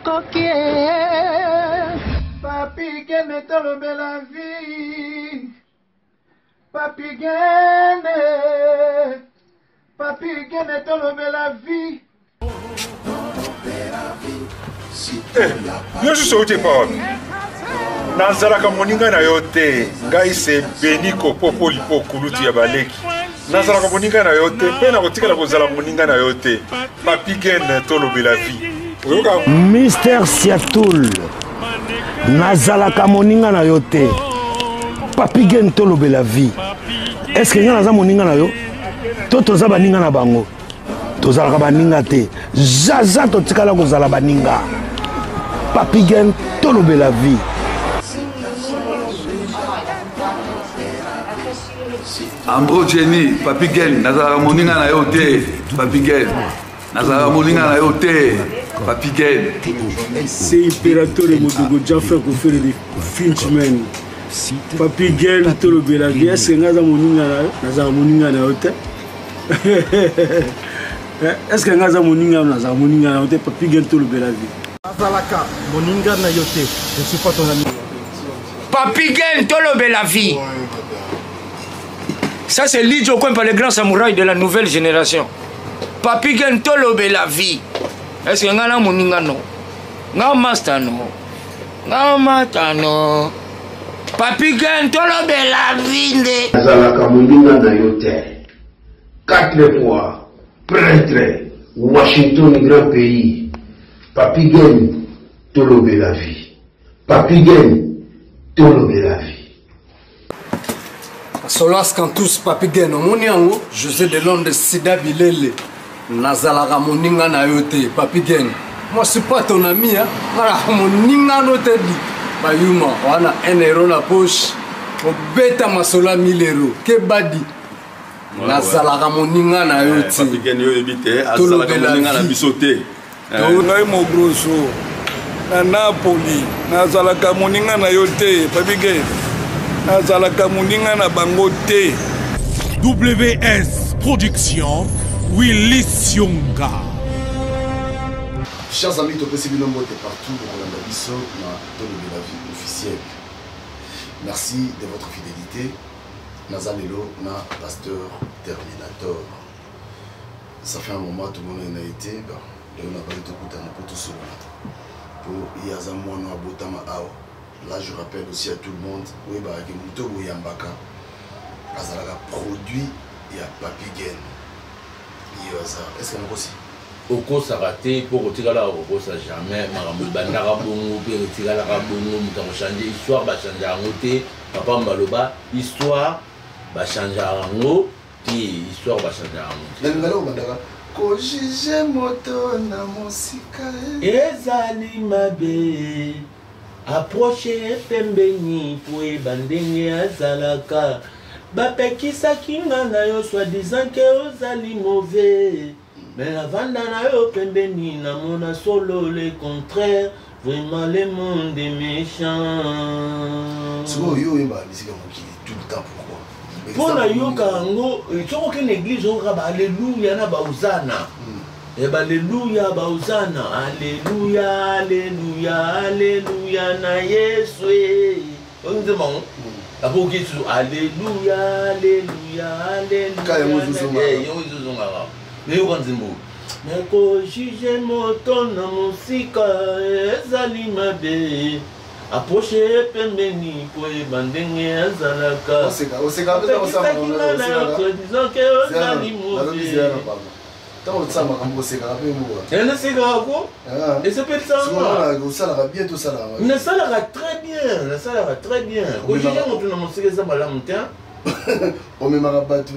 coquille. Papi Gene tolobe la vie. Papi Gene. Papi Gene tolobe la vie. Yo suis sauté par Nazalaka moninga na yote ngai se beniko popo lipo kulutu ya baleki Nazalaka moninga na yote pe na kotika la kozala moninga na yote Papi Gene tolobe la vie Mister Siatoul Nazalaka moninga na yote Papi Gene tolobe la vie. Est-ce que naza moninga na yo toza baninga na bango tozalaka baninga te jaja totikala kozala baninga Papi Gene tolobe la vie. Ambro Jenny, Papi Gene, Nazara moninga na yote, Papi Gene. Nazara moninga na yote, Papi Gene. C'est impérateur de Modogo Jaffa pour faire des Finchman. Papi Gene tolobe la vie. Est-ce que Nazara moninga na yote? Est-ce que Nazara moninga na yote? Papi Gene tolobe la vie. Nazalaka moninga na yote. Je suis pas ton ami. Papi Gene tolobe la vie. Ça c'est Lidjo Kwempa, le grand samouraï de la nouvelle génération. Papi Gene tolobe la vie. Est-ce que ngana moninga no? Nga master no. Nga mata no. Papi Gene tolobe la vie nde. Nazalaka moninga na yote. 4 fois prêtre Washington grand pays. Papi Gene tolobe la vie. Papi Gene tolobe la vie. Solas Kantous Papi Gene Moniango, José de Londres Sida Bilele, Nazalaka moninga na yote, Papi Gene. Moi je suis pas ton ami, hein. Voilà, moninga no te dit. Bayuma, on a 1 euro na poche. Au bêta masola 1000 euros. Que badi. Nazalaka moninga na yote. Papi Gene yo ebite, azalaka moninga na bisote. Ngai mo grosso. Na Napoli, Nazalaka moninga na yote, Papi Gene. Nazalaka moninga na bango te. WS Production, Willy Sionga. Chers amis, Topé Binombo est partout pour la mission de la vie officielle. Merci de votre fidélité. Nazalelo, na pasteur Terminator. Ça fait un moment tout le monde en a été. Et on a pas été écouté pour tout ce monde. Pour Yazamouano Abotama Ao. Là, je rappelle aussi à tout le monde, oui, bah, que Moutobo Yambaka, Azalaka produit, il y a Papi Gene. Est-ce qu'on a aussi? Oko Sarate, pour retirer la Oko, ça jamais, Maramou Bandara Bongo, puis retirer la Rabongo, Mouton changer, histoire, va changer à côté, Papa Mbaloba, histoire, va changer à Rango, puis histoire, va changer à côté. Kojije moto na mosika. Ezali mabe. Approche pembeni pour ebandenge azalaka bapekisa kinga na yo soi-disant que ozali mauvais mais lavanda na yo pembeni na mona solo le contraire vraiment le monde est méchant. C'est bon yo yeba bisika mokili tout le temps pourquoi? Pour na yo kango toko ke l'église on raba alléluia na bauzana. Alléluia, bauzana, alléluia, alléluia, alléluia, na Yesu. On dit bon, après qui tu alléluia, alléluia, alléluia. Mais on dit bon. Mais quand juge moto na musika, ezali mabe. Approche pembeni pour bandenge azalaka. Oseka, disons que ozali mauvais. Et ça peut être ça. Ça va bien tout ça. Mais ça va très bien. Ça va très bien. Aujourd'hui, on a montré ça à la montagne. On me rabattu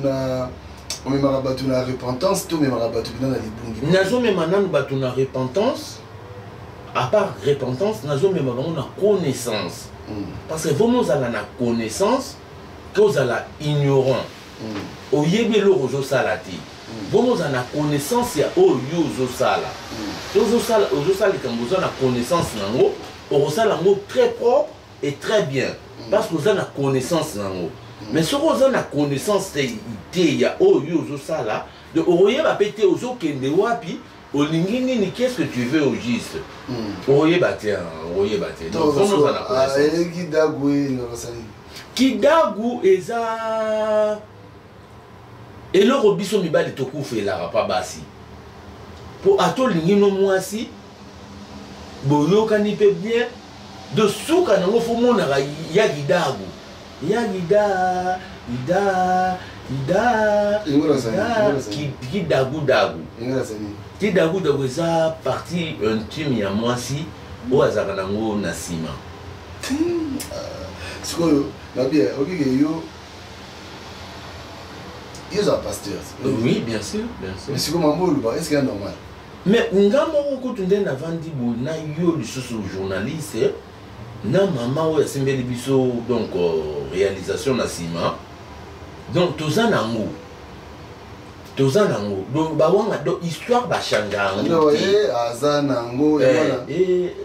na repentance, tout me rabattu na libungi. Nazo me mananu batu na repentance. À part repentance, nazo me mananu na connaissance. Parce que vraiment vous avez la connaissance que vous avez ignorant. Au yebelo rojo salati. Bon, vous avez la connaissance, il y a au Yozosala. Yozosala, quand vous avez la connaissance, vous avez la très propre et très bien. Parce que vous avez la connaissance. Mais si vous avez la connaissance, il y a au Yozosala, de Oroye va péter aux autres qui ne wapi, olingi nini, qu'est-ce que tu veux au juste? Oyeba te. Donc comment ça na Kidagu eza eloko biso mibali tokufelaka pa basi po atolingi no mwasi boyokani pe bien de suka nango fo monaka ya Kidagu Kidagu eza partie intime ya mwasi oyo azalaka nango na nsima. Sikoyo, Nabia, ok, yo un pasteur. Oui, bien sûr. Mais c'est comme un mot, est-ce qu'il est normal? Mais ngamo okutunde na vandi bo na yo lisusu journaliste na mama oyo asimbeli biso donc réalisation na sima. Donc toza nango donc bawanga do histoire ba changa ngo azanango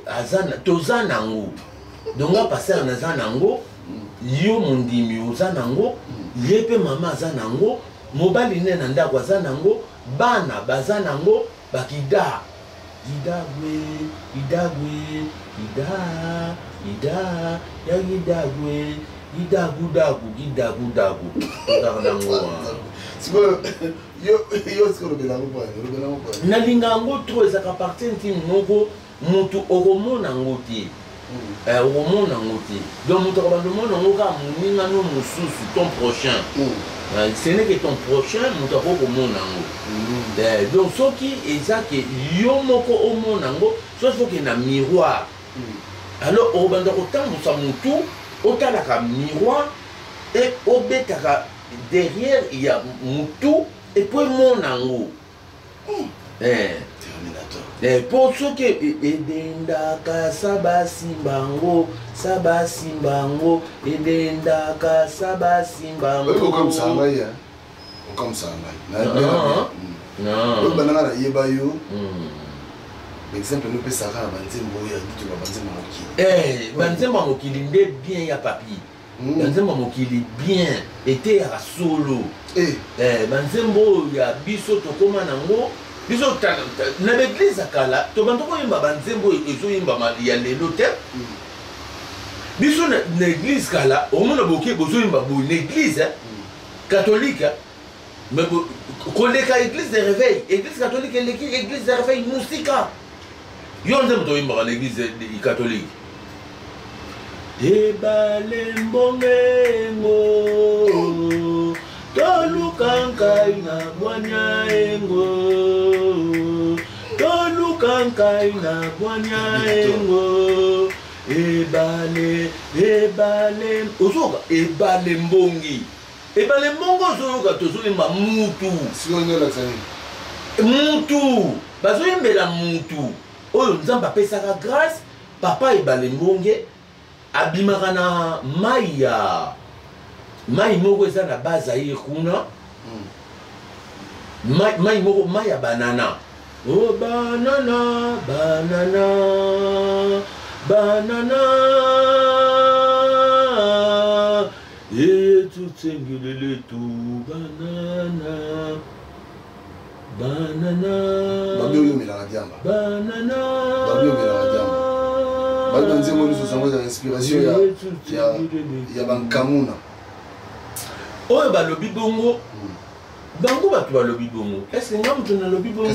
azana toza nango donc on passer na zanango yo mondimi ozanango yepe mama azanango mobali ne na ndako azanango bana bazanango bakida nalinga yango tro ezaka partie intime moko mutu okomona ngo te okomona ngo te donc mutu akobandomona ngo kaka moninga no mosusu ton prochain ce n'est que ton prochain mutu akokomona ngo donc soki eza ke yo moko omona ngo soki foke na miroir alors okobanda kotambusa mutu otalaka miroir et obetaka derrière il y a mutu et puis mon ango pour ceux qui edendaka sabasimbango edendaka sabasimbango comme ça non banana yeba yo exemple nous peut ça na banzembo ya bitu ba banzembo mokili banzembo mokili nde bien ya papier banzembo mokili bien était à solo banzembo ya biso tokoma nango biso na l'église akala to bantoko yimba banzembo ezo yimba ya lelo te biso na église kala omona boke bozo yimba bo na église catholique mais koleka église de réveil église catholique église de réveil musika yo nzembo to yimba na église catholique ebale mbongengo tolukankai na bwanya engo ebale ozoka ebale mbongi ozoyoka tozoyemba mutu bazoyembela mutu oyo nzambe apesaka grâce papa ebale mbonge abimaka na mai moko eza na bazaire kuna mai moko mai ya banana banana tutsengelele tu banana ya bankamuna oyo balobi bongo bango bato balobi bongo est-ce que nga mutu nalobi bongo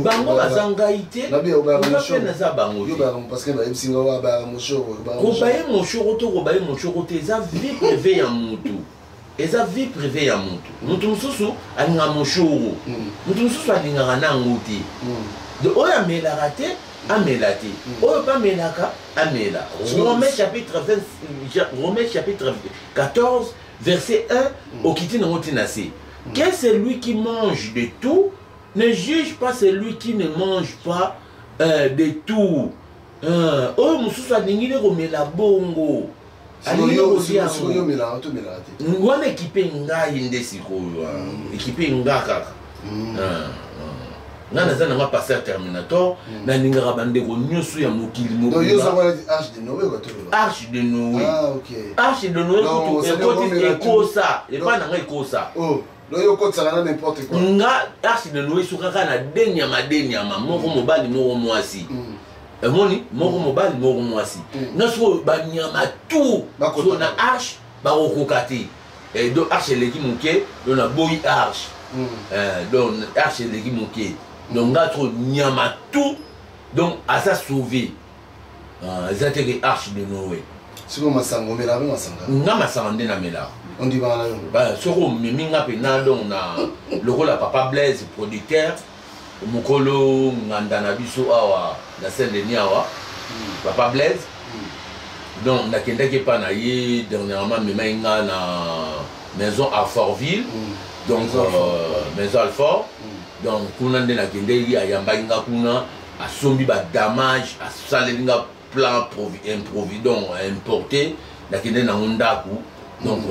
bango baza ngai te ngape naza bango kobaye moshoro to kobaye moshoro te eza vie privé ya mutu mutu mosusu alinga moshoro mutu mosusu alingaka nango te de oyo amelaka te amela te oyo pa amelaka amela. Romains chapitre 14 verset 1 au Kitine Rotinasé. Que celui qui mange de tout ne juge pas celui qui ne mange pas de tout. Oh, mususu adingile komela bongo. Adingile kosia. Ngwana ekipe ngai nde sikoyo. Ekipe ngaka. Nana zana ma passer Terminator na ningaka bandeko nyoso ya mokili mokili. Donc yo ça va Arche de Noé quoi. Arche de Noé. Ah OK. Arche de Noé ko ekosa, et pas na ekosa. Oh. Loyo ko tsana n'importe quoi. Nga archi de Noé sukaka na denyama moko mobali moko mwasi. Moni moko mobali moko mwasi. Naso ba nyama tout so na arche ba okokati. Et donc arche leki muke do na boy arche. Donc arche leki muke. Donc nga trop nyama tout donc à ça sauver. Zateke arche de Noé. Siko masango mela masanga. Nga masanga ndena mela. On dit ba bah soko miminga pena donc na lokola papa Blaise producteur mukolo nganda biso awa na Saint-Denis awa papa Blaise donc nakendaki pa na ye dernièrement miminga na maison à Fortville donc maison Alfort donc kuna nde nakendaki ayamba nga kuna asombi ba damage asalenga plan improvident importé nakende na ndaku. Donc,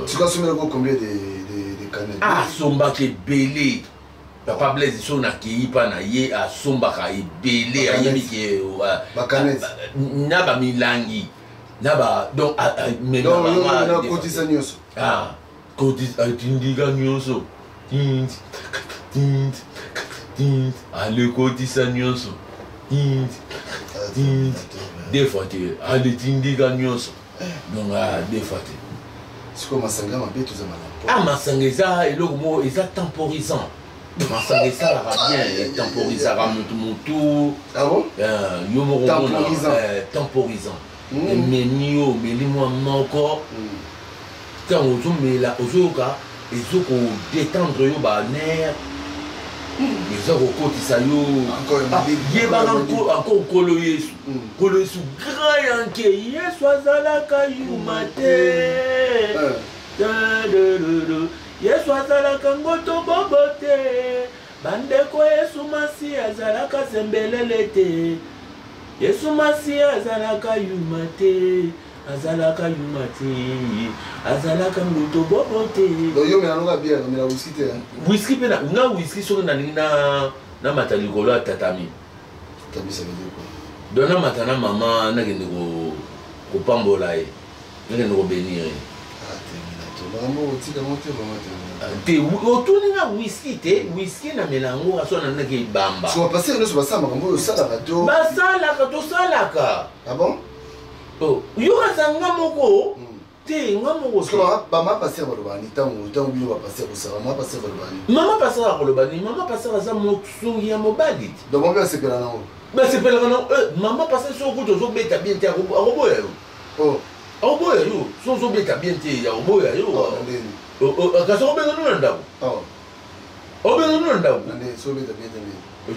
tu as soumis combien de canettes? Ah, somba qui est belé. Papa Blaise, son a qui pas na ye a somba qui est belé. A yemi qui est. Canettes. Naba milangi. Naba donc mais non, on a cotisé nyoso. Ah, cotisé tindiga nyoso. Tint. Allez cotisé nyoso. Tint. Des fois tu allez tindiga nyoso. Donc des fois tu. C'est comme Masanga m'a bien tout ça malade. Ah, Masanga, et le mot, il est temporisant. Masanga, ça va bien, temporisant, mon tour. Ah bon? Temporisant. Mais mio, mais dis-moi encore. Quand on zoome là, au zoka, et zoko détendre yo ba nerf. Les autres côté ça yo. Encore kolo yesu. Kolo yesu grand yanke yesu azalaka yumate. Yesu azalaka ngoto bobote. Bandeko yesu masi azalaka sembelele te. Yesu masi azalaka yumate. Azalaka yumate. Azalaka ngoto bobote. Donc yo melanga bien, mais la whisky te. Whisky pena, nga whisky sur na matalikolo tatami. Tatami ça veut dire quoi? Dona matana mama na kende ko pambola e. Na kende ko bénir. Ah termina to. Maman oti ka monter vraiment. Te otuni nga whisky na melango aso na ke bamba. So passer no so basama kambo sala rato. Basala ka to salaka. Ah bon? Oh, yo kasanga moko. Te ngamo ko ba passer balobani tango bi ba passer ko sala ma passer balobani. Mama passer balobani, mama passer za motsungi ya mobali. Donc on va se pela na. Bah c'est pas non, maman passer sur route zo beta bien te aroboya yo. Oh. Aroboya yo, so beta bien te aroboya yo. Ka so beta no ndako. Oh. O beta no ndako. Nande so beta bien te.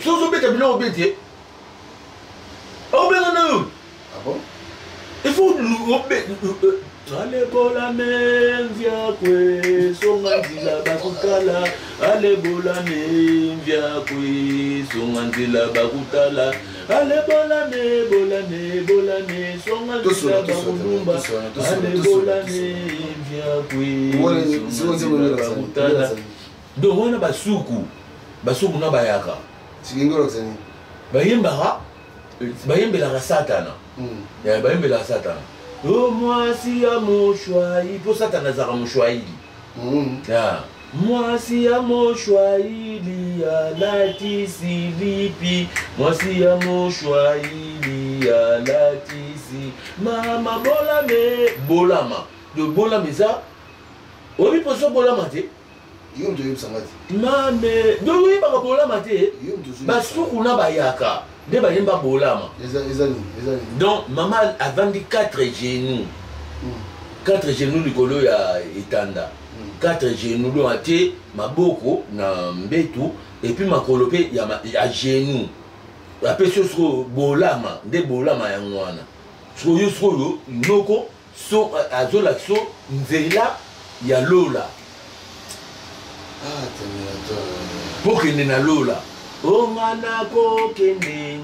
So beta bien o beta. O beta no yo. Ah bon? Il faut ale bola menvia kwe songanzila bakutala ale bola menvia kwe songanzila bakutala ale bola ne songanzila bakulumba ale bola menvia kwe songanzila bakutala donc wana basuku na bayaka sikingolo tseni bayembelaka satana bayembelaka satana. Oh, moi si à mon choix, il faut ça t'en azar mon choix. Moi si à mon choix, il y a la tisi lipi. Moi si à mon choix, il y a la tisi. Mama bolama. De bolama ça. Oui, pour ça bolama te. Yom de sangati. Mame, de oui ba bolama te. Ba suku na bayaka. De bayemba bolama. Donc maman a vendu 4 genoux. 4 genoux likolo ya etanda. 4 genoux do ate maboko na mbetu et puis makolope ya genoux. Après ce bolama, de bolama ya ngwana. So yo noko so azola so nzela ya lola. Ah terminator. Pokende na lola. Oh ngana kokende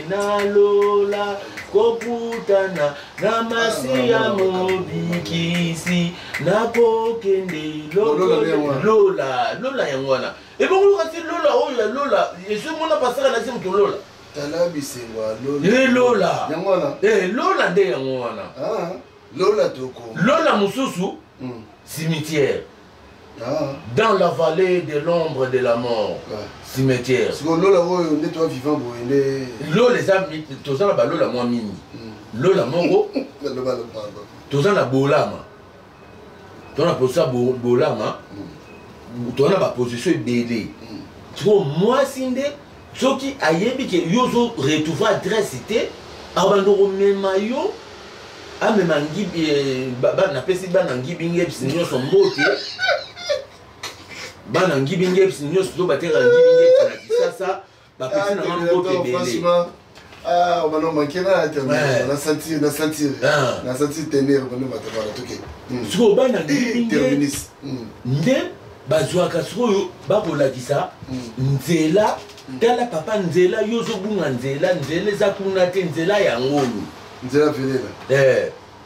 na lola koputana na masiya mobikisi na kokende lola yangwana et bon lola c'est lola oh ya lola et ce mona passer na sim to lola talabi sengwa lola lola yangwana lola nde yangwana ah lola toko lola mususu cimetière Dans la vallée de l'ombre de la mort. Cimetière. L'eau les amis, tous en a l'eau la moins mini. L'eau la mort. Tous en a bolama. Tous en a posé bolama. Tous en a position bébé. Tu vois, moi, Sinde, ceux qui aïebi que yozo retrouva adresse était, abandon même yo. Ah, mais mangi, na pesi banangi binge sinyo son mote. Banangi binge sinyo so batera ngi binge na kisasa, ba pesi na mote belé. Ah, on va nous manquer là, on a senti tenir, on va nous mettre là, ok. So banangi binge. Nde bazwaka sikoyo bakolakisa nzela tala papa nzela yozo bunga nzela eza kuna te nzela ya ngolu. Nzela velela.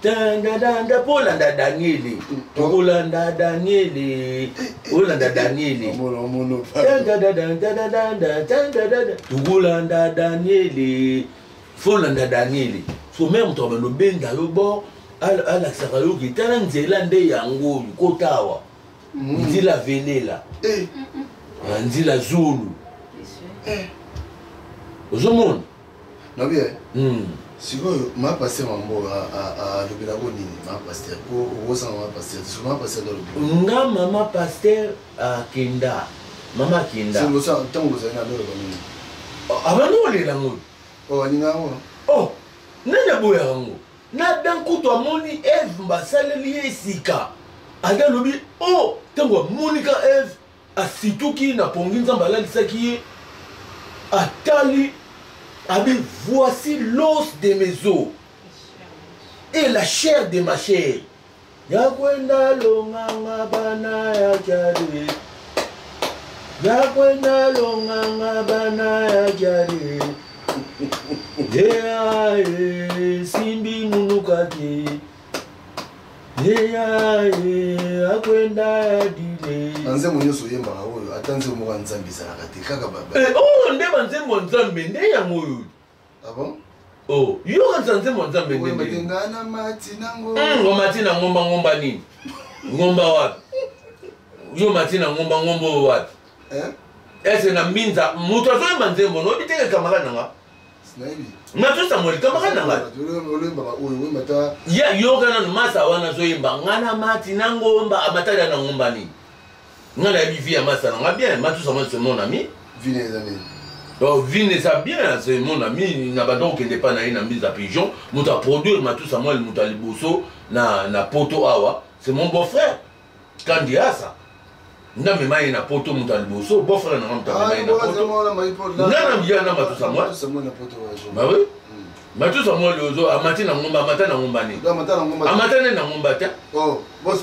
Tanda polanda Danieli. Polanda Danieli. Polanda Danieli. Polanda Danieli. Polanda Danieli. So même toi le benga yo bo ala sakayo ki tala nzela nde ya ngolu kotawa. Nzela velela. Nzela zulu. Ozomon. Non bien. Si vous m'avez passé mambo à l'Obélago Nini, ma pasteur, pour ressentir ma pasteur, c'est ma pasteur dans le bureau. Non, maman pasteur à Kenda. Maman Kenda. C'est ça, tant que vous avez un autre. Avant nous, on est là. Oh, on est là. Oh, n'a boya rango. N'a d'un coup, toi, moni Eve, m'a salé sika. Ada lobi, oh, tant que Monica Eve, a situki na pongin zambala lisaki, a tali. Abi, voici l'os de mes os et la chair de ma chair. Yakwenda longanga bana ya jari. Yakwenda longanga bana ya jari. Dea simbi munukati. Dea akwenda ya dile. Anze munyoso yemba oyo atanze mo kanzambisa nakati kaka baba. Oh nde banze monzambe nde ya moyo. Ah bon? Oh, yo kanzanze monzambe nde. Wewe ngana mati nango. Ngomati na ngomba nini? Ngomba wapi? Yo mati na ngomba wapi? Ese na minza mutu azo manze mbono biteke kamera nanga. Snaibi. Matu Samuel kamera nanga. Ya yo kana masa wana zo yimba ngana mati na ngomba amatala na ngomba nini? Ngana bivi ya masa nanga bien, Matu Samuel c'est mon ami. Vine les amis. Oh, Vine ça bien, c'est mon ami, n'a pas donc n'est pas na une mise à pigeon, muta produire Matu Samuel muta liboso na poto awa, c'est mon beau-frère. Quand dit ça. Na me mai na poto muta liboso, beau-frère na muta mai na poto. Na bien na Matu Samuel na poto. Bah oui. Matu Samuel ozo amati na ngomba amata na ngomba ni. Amata na ngomba ta. Oh, boss.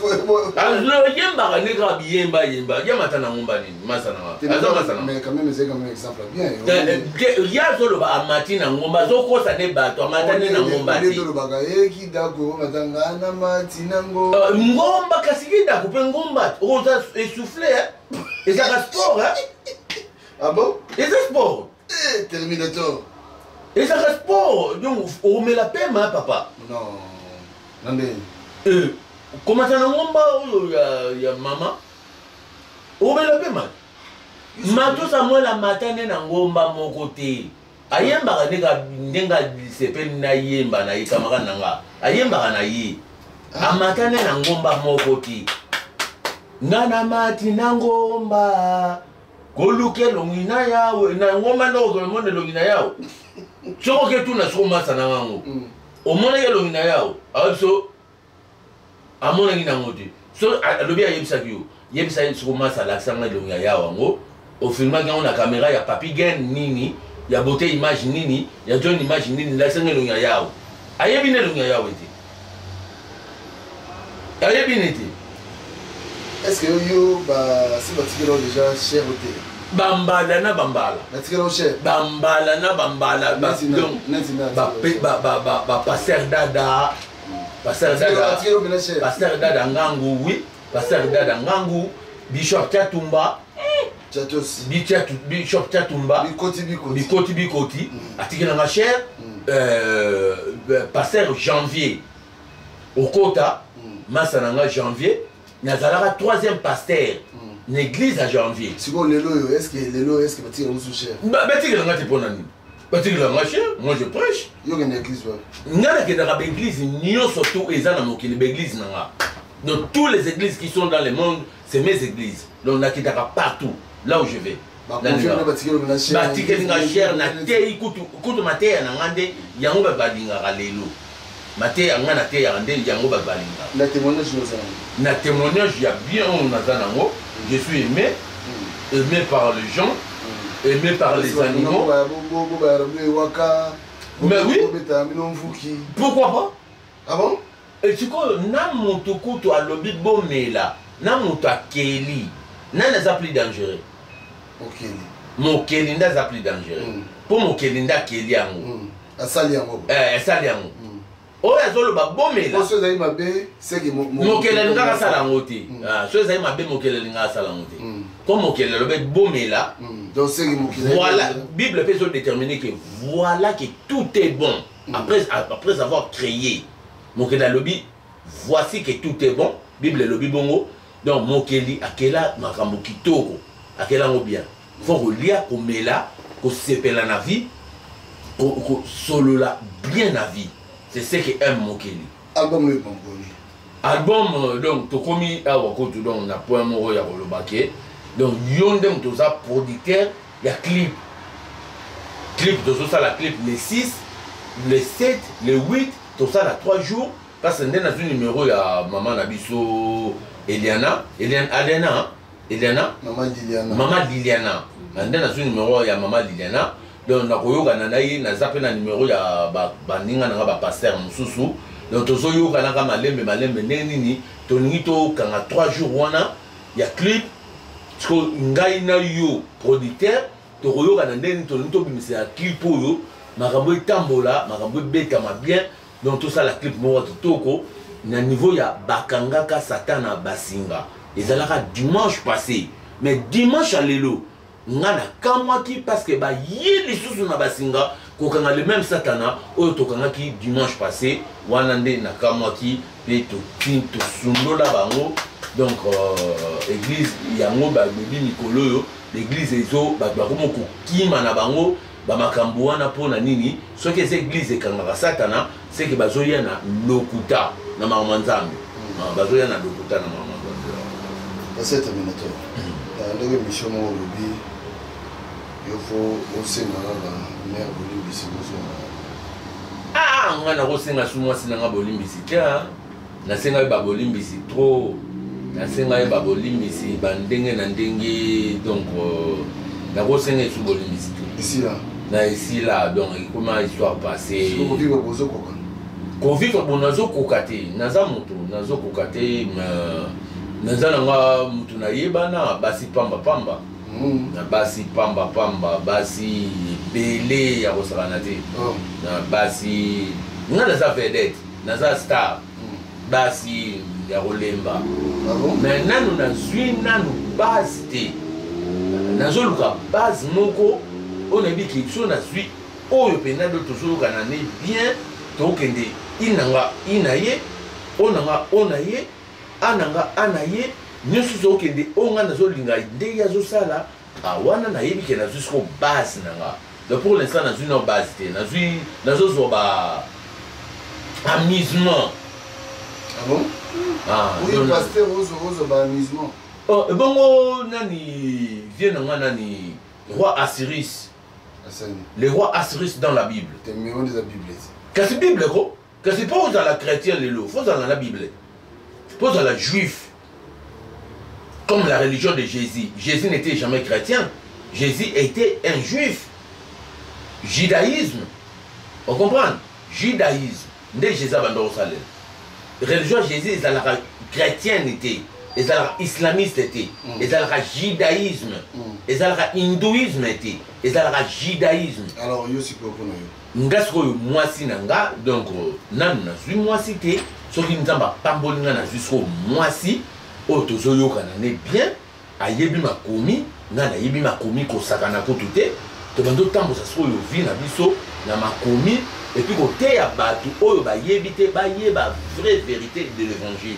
Alors yemba ne gra yemba yamata na ngomba ni masana. Mais quand même c'est comme un exemple bien. Ya solo ba amati na ngomba zoko sa ne bato amata na ngomba ni. Ndolo baga eki dako matanga na mati nango. Ngomba kasiki dako pe ngomba oza essouffler et ça sport hein. Ah bon? Et ça sport. Terminator. Et ça reste sport, donc on met la paix, ma papa. Non, non. Comment ça n'a ya maman? On met la paix, ma. Matu Samuel la matin na ngomba mon côté. Ayemba ndenga sepe na yemba na ikamara nanga. Ayemba na yi. Amata na ngomba mon côté. Nana mati na ngomba. Goluke longina yawe na ngomba no monde longina yawe. Soko ke tu na soko masa na ngango. Omona ke longina yawe. Also amona ngina ngoti. So alobi ayebisa kiyo. Yebisa soko masa la sanga longina yawe ngo. Au film on a caméra ya Papi Gen nini, ya beauté image nini, ya John image nini la sanga longina yawe. Ayebine longina yawe ti. Ayebine ti. Est-ce que yo ba si batikelo déjà cher au télé? Bambala na bambala. Batikelo cher. Bambala na bambala. Ba passer dada. Passer dada. Passer dada ngangu oui. Passer dada ngangu. Bishop Tatumba. Bishop Tatumba. Bikoti. Atikela na cher. Passer janvier. Okota. Masananga janvier. nazalaka 3e pasteur na église à janvier. Siko lelo est-ce que batika musu cher? Batika ngati pona nini? Batika nga cher, moi je prêche. Yo que l'église wa. Ngana ke na église nyo surtout eza na mokili l'église nanga. Donc toutes les églises qui sont dans le monde, c'est mes églises. Donc na kitaka partout là où je vais. Batika nga cher na te kutu mateya na ngande yango balinga lelo. Mateya nga na te ya ngande yango balinga. Na témoignage nous na témoignage il y a bien on je suis aimé par les gens, aimé par les animaux. Mais oui. Pourquoi pas? Ah bon? Et tu vois, na motokuto a lobby bomela, na motakeli, na n'a plus dangereux. Ok. Mon kelinda n'a plus dangereux. Pour mon kelinda keli yango. Asali yango. Asali yango. Oh, azolo ba bomela. Parce que mabe, c'est que mokelinga ka sala ngoti. Ah, so ça mabe mokelinga sala ngoti. Comme mokelinga le bomela. Donc c'est que voilà, Bible fait déterminer que voilà que tout est bon. Après avoir créé mokelinga lobby, voici que tout est bon. Bible lobby bongo. Donc mokeli akela makambo kitoko. Akela ngo bien. Faut relire ko mela, ko sepela na vie, ko solo la bien na vie. C'est ce que aime Mokeli. Album le Bamboni. Album donc tokomi awakoto donc na point moro ya kolobake. Donc yondem toza producteur ya clip. Clip tozo ça la clip les 6, les 7, les 8, tout ça la 3 jours parce que ndena zu numéro ya maman Nabiso Eliana, Maman Liliana. Ndena zu numéro ya maman Liliana. Donc na koyoka na nayi na zape na numéro ya baninga na ba pasteur mususu. Donc tozo yoka na ka malembe nini to nito kanga 3 jours wana ya clip ko ngai na yo producteur to koyoka na ndeni to nito bimisa ya clip oyo makambo etambola makambo beta ma bien. Donc tout ça la clip mo toko na niveau ya bakanga ka satana basinga ezalaka dimanche passé mais dimanche à lelo ngana kamwaki parce que ba yeli susu na basinga kokanga le même satana oyo tokanga ki dimanche passé wana nde na kamwaki pe to tinto sundola bango donc église yango ba bebi mikolo yo l'église ezo ba komo ko kima na bango ba makambo wana pona nini soki eza église ekanga satana c'est que bazoya na lokuta na mama nzambe bazoya na lokuta na mama nzambe c'est terminateur dans le mission mo lobi il faut aussi na mère bolimbisi mozo ah ngana ko senga sumwa sinanga bolimbisi tia na senga ba bolimbisi trop na senga ba bolimbisi bandenge na ndenge donc na ko senga su bolimbisi ici là na ici là donc comment histoire passée ko vivre bozo koka ko vivre bonazo kokate naza mutu nazo kokate naza nga mutu na yebana basi pamba pamba na basi pamba pamba basi belé ya kosakana te na basi nga naza vedette naza star basi ya kolemba mais nanu nazwi nanu base te nazoluka base moko on a dit que so nazwi oyo pena do tozoluka na ne bien tokende inanga inaye onanga onaye ananga anaye nyonso tokende onga nazolinga nde yazosala awana nayebi ke nazwi siko base nanga donc pour l'instant nazwi no base te nazozwa ba amusement. Ah bon? Ah oui, pasteur ozo ba amusement. Oh bongo nani vient nanga nani roi Assyrus. Le roi Assyrus dans la Bible. T'es numéro de la Bible. Qu'est-ce que Bible quoi? Qu'est-ce que pose dans la chrétienne les lots? Faut dans la Bible. Pose dans la juif. Comme la religion de Jésus. Jésus n'était jamais chrétien. Jésus était un juif. Judaïsme. On comprend? Judaïsme. Dès Jésus a salé. Religion de Jésus, c'est la chrétienté. Et ça la islamiste était. Et ça la judaïsme. Et ça la hindouisme était. Et ça la judaïsme. Alors, yo si quoi ngasko moi si nanga donc nan na zui moi si te soki nzamba pambolinga na jusqu'au moi si otozo yoka na ne bien ayebi makomi nga na yebi makomi ko sakana ko tuté to bando tambo sa so yo vi na biso na makomi et puis côté ya batu oyo ba yebi te ba yeba vraie vérité de l'évangile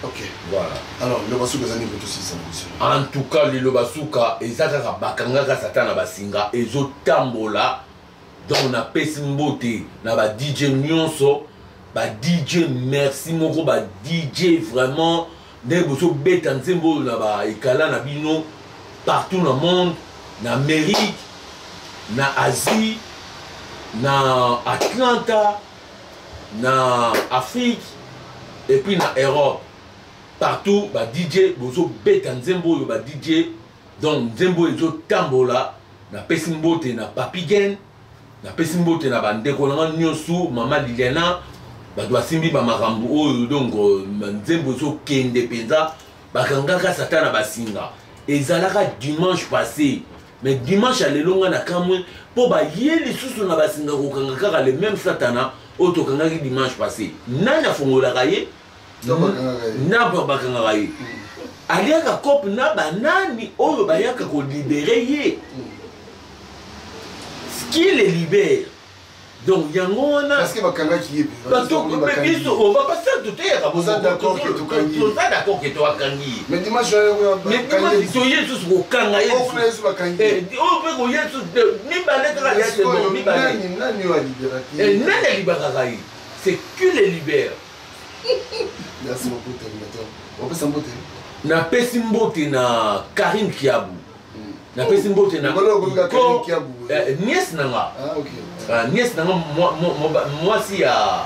Ok. Voilà. Alors, le Basuka Zani peut aussi ça. En tout cas, le Basuka, ezaka bakanga satana basinga, ezo tambola. Donc on a Pesimbote, na ba DJ Nyonso, ba DJ merci moko, ba DJ vraiment, ne boso beta nzembo na ba ikala na bino partout dans le monde, na Amérique, na Asie, na Atlanta, na Afrique et puis na Europe. Partout, ba DJ boso beta nzembo ba DJ, donc nzembo ezo tambola, na Pesimbote na Papi Gen. Na Pesimbote na bandeko na nyonso mama Liliana badwa simbi ba makambo oyo donc nzembo zo kende penza bakangaka satana basinga ezalaka dimanche passé mais dimanche à lelonga na kamwe po ba yeli susu na basinga kokangaka le même satana oto kangaki dimanche passé nana fongola ye na bakangaka ye aliaka kope na banani oyo bayaka ko libérer ye qui les libère. Donc, il y a un... Parce que Bakanga qui est... On va pas faire tout à vous êtes d'accord que tu kangi. Vous êtes d'accord que tu as kangi. Mais dimanche, tu es tous au kangi. Oh, vous êtes au kangi. Oh, vous êtes tous... C'est que les libère. Merci beaucoup, Terminator. On peut s'emboter. Na Pesimbote na Karim Kiabou. Na Pesimbote na nièce nanga. Ah ok. Nièce nanga moi si ya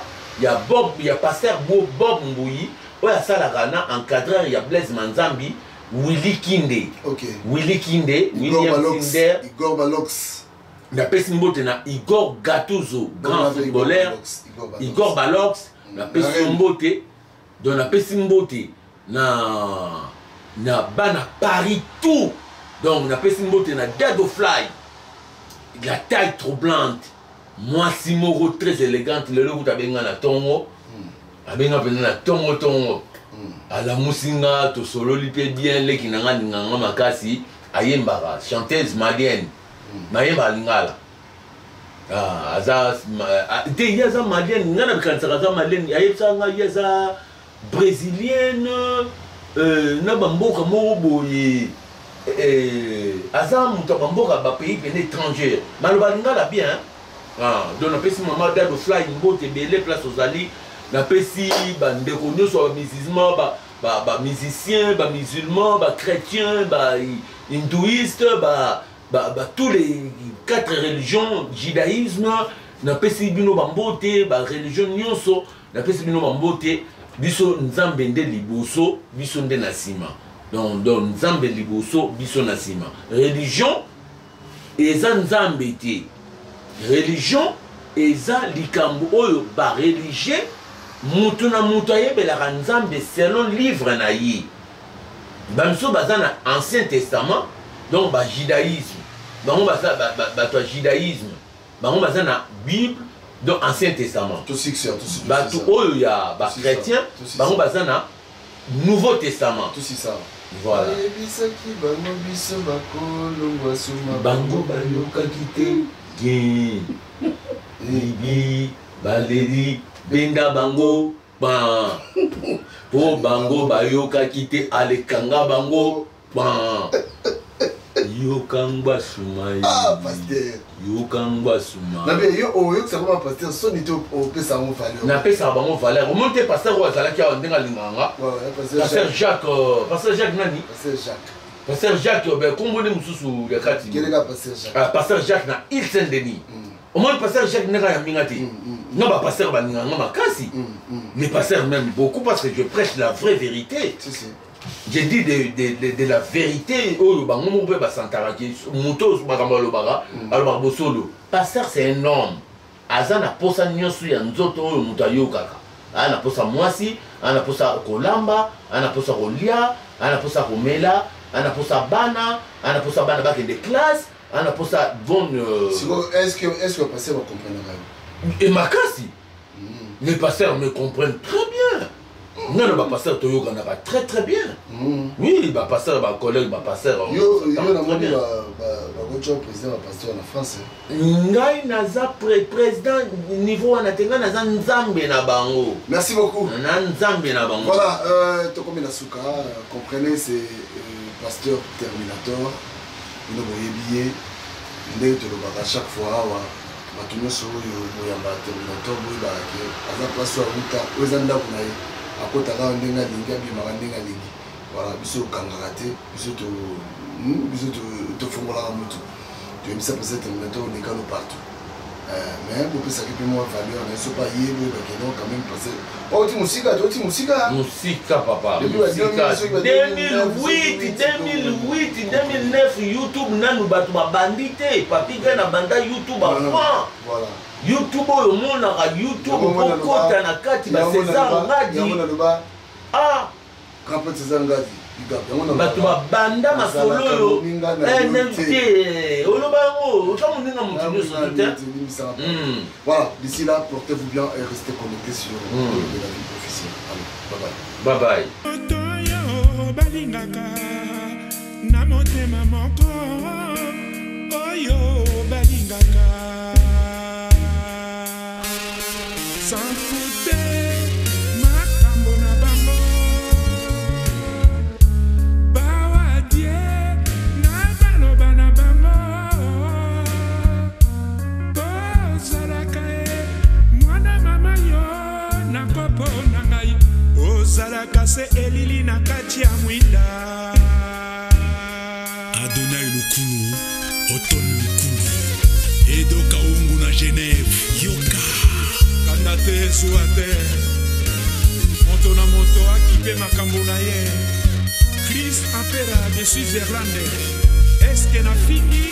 Bob, ya pasteur Bob Mbouyi, oya salaka na encadreur ya Blaise Manzambi, Willy Kinde. Ok. Willy Kinde, William Sinder, Igor Balox. Na Pesimbote na Igor Gattuso, grand footballeur. Igor Balox, na Pesimbote, donc na Pesimbote na bana Paris tout. Donc, on a Pesimbote na Dado Fly. La taille troublante. Moi, Simoro très élégante. Le logo tabenga na tongo. Abenga na tongo. À la Moussinga, to solo lipe bien, le kinanga ninganga makasi. Ayembara, chanteuse malienne. Mayemba lingala. Ah, aza. Te yaza malienne. Nana bikansaka za malienne. Ayepsa nga yaza brésilienne. Na bamboka moko boye. Azam Moutabamboka ba pays étranger. Malobalinga la bien. Donc on a pesi maman Dado Fly Mbote belé place aux Ali. Na pesi bandeko nyonso ba musulman ba musicien, ba musulman, ba chrétien, ba hindouiste, ba tous les 4 religions, judaïsme, na pesi bino bambote, ba religion nyonso, na pesi bino bambote, biso nzambe nde liboso, biso nde nasima. Donc, Nzambe liboso biso nasima. Religion, eza Nzambe te. Religion, eza likambo oyo ba religieux, mutu na mutu ayebelaka Nzambe selon livre na ye. Bamso baza na Ancien Testament, donc ba judaïsme. Bango baza judaïsme. Bango baza na Bible, donc Ancien Testament. Tout succès, tout succès. Batu oyo ya ba chrétien, bango baza na Nouveau Testament. Tout ça. Voilà. Bango bayoka kite gen libi baleri benda bango ban po bango bayoka kite alekanga bango ban yokangba suma ah pasteur yokangba suma na be yo oyo ça comment pasteur son ito o pesa mo valeur na pesa bango valeur o monte pasteur o azala kia ndenga linganga pasteur Jacques nani pasteur Jacques ben kombone mususu ya kati kelega pasteur Jacques pasteur Jacques na Île Saint-Denis au moins pasteur Jacques nega ya mingati non ba pasteur ba ninganga makasi mais pasteur même beaucoup parce que je prêche la vraie vérité. J'ai dit de la vérité. Oh, bah, mon père, bah, Santaraki, Moutos, Bagambolo Baga, alors Bosolo. Pasteur, c'est un homme. Azana posa nyosu ya nzoto oyo mutayo kaka. Ana posa mwasi, ana posa kolamba, ana posa kolia, ana posa komela, ana posa bana baki de classe, ana posa bonne. Est-ce que le pasteur va comprendre? Et Makasi, les pasteurs me comprennent très bien. Non, le pasteur Toyo Ganaka très très bien. Oui, le pasteur, le collègue, le pasteur. Yo, président, le pasteur en France. Ngai naza président niveau anatenga naza nzambe na bango. Merci beaucoup. Na nzambe na bango. Voilà, Tokomi Nasuka, comprenez, c'est pasteur Terminator. Nous avons billet. À chaque fois, batuno so yo ya Terminator boy ba ke aza place wa ruta ozanda kuna ye akota ka ndenga linga bi makandenga lingi voilà biso kangarate biso to fongola mutu tu bisa peut-être Terminator ne kano partout mais pour ça que moi valeur ne soit pas hier que non quand même passer oh ti musika papa musika 2008 2009 YouTube nanu batu bandité papi gana banda YouTube avant voilà YouTube oyo monaka YouTube kokota na kati ba César Ngadi ah quand César Ngadi batu banda masolo yo NFT olobango otamuninga mutu nyonso voilà d'ici là portez-vous bien et restez connectés sur de la vie officielle. Allez, bye bye balingaka na motema moko oyo balingaka sans fouter makambo na bango bawadie na baloba na bango kozalaka mwana mama yo na kopo na ngai ozalaka se elili na kati ya mwinda Adonai Lukulu Oton Lukulu Edo Kaungu na Genève Yoka Kandate Suate Moto na moto akipe makambo na ye Chris Impera de Switzerland Eske na fini